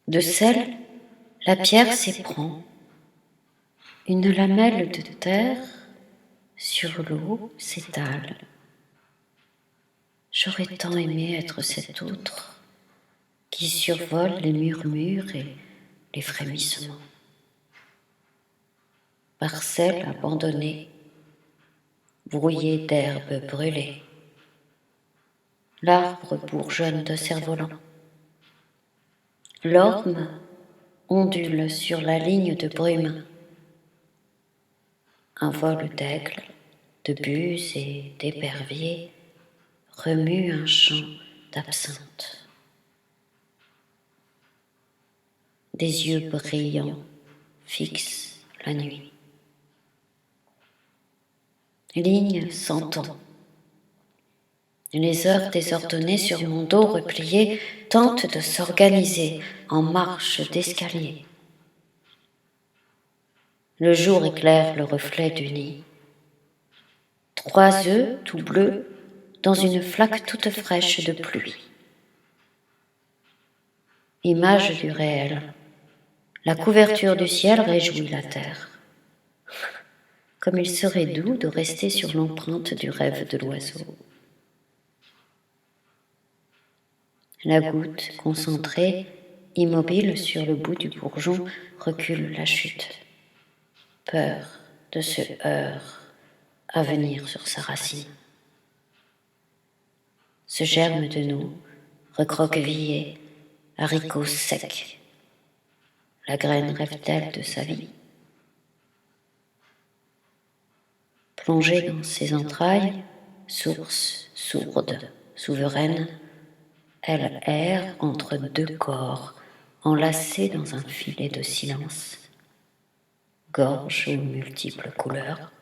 De sel, la pierre s'éprend, une lamelle de terre sur l'eau s'étale. J'aurais tant aimé être cet autre qui survole les murmures et les frémissements. Parcelle abandonnée, brouillée d'herbes brûlées, l'arbre bourgeonne de cerf-volant. L'orme ondule sur la ligne de brume. Un vol d'aigle, de buses et d'éperviers remue un champ d'absinthe. Des yeux brillants fixent la nuit. Ligne sans temps. Les heures désordonnées sur mon dos replié tentent de s'organiser en marche d'escalier. Le jour éclaire le reflet du nid. 3 œufs tout bleus dans une flaque toute fraîche de pluie. Image du réel. La couverture du ciel réjouit la terre. Comme il serait doux de rester sur l'empreinte du rêve de l'oiseau. La goutte, concentrée, immobile sur le bout du bourgeon, recule la chute. Peur de ce heurt à venir sur sa racine. Ce germe de nous, recroquevillé, haricot sec. La graine rêve-t-elle de sa vie? Plongée dans ses entrailles, source sourde, souveraine, elle erre entre 2 corps, enlacés dans un filet de silence, gorge aux multiples couleurs.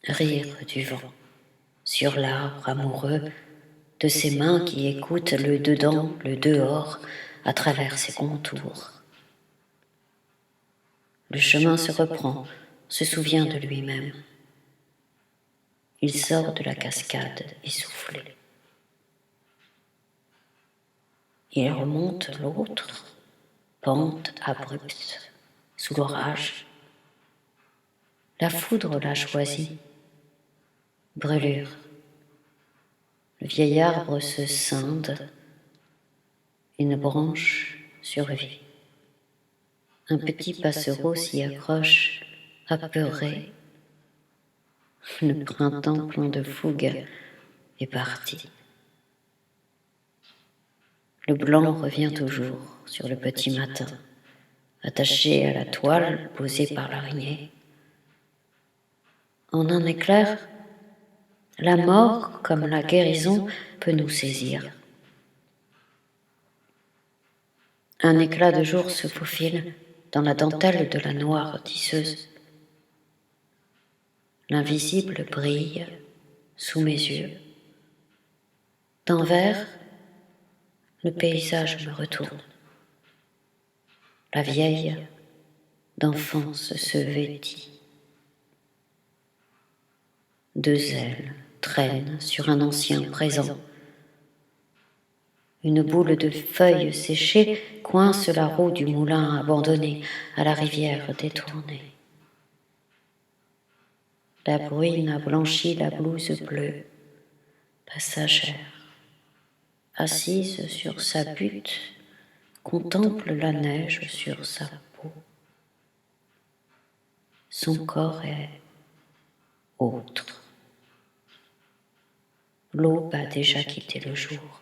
Rire du vent, sur l'arbre amoureux, de ses mains qui écoutent le dedans, le dehors, à travers ses contours. Le chemin se reprend, se souvient de lui-même. Il sort de la cascade essoufflé. Il remonte l'autre, pente abrupte, sous l'orage. La foudre l'a choisi. Brûlure. Le vieil arbre se scinde. Une branche survit. Un petit passereau s'y accroche, apeuré. Le printemps plein de fougue est parti. Le blanc revient toujours sur le petit matin, attaché à la toile posée par l'araignée. En un éclair, la mort comme la guérison peut nous saisir. Un éclat de jour se faufile dans la dentelle de la noire tisseuse. L'invisible brille sous mes yeux. D'envers, le paysage me retourne. La vieille d'enfance se vêtit. 2 ailes traînent sur un ancien présent. Une boule de feuilles séchées coince la roue du moulin abandonné à la rivière détournée. La bruine a blanchi la blouse bleue, passagère. Assise sur sa butte, contemple la neige sur sa peau. Son corps est autre. L'aube a déjà quitté le jour.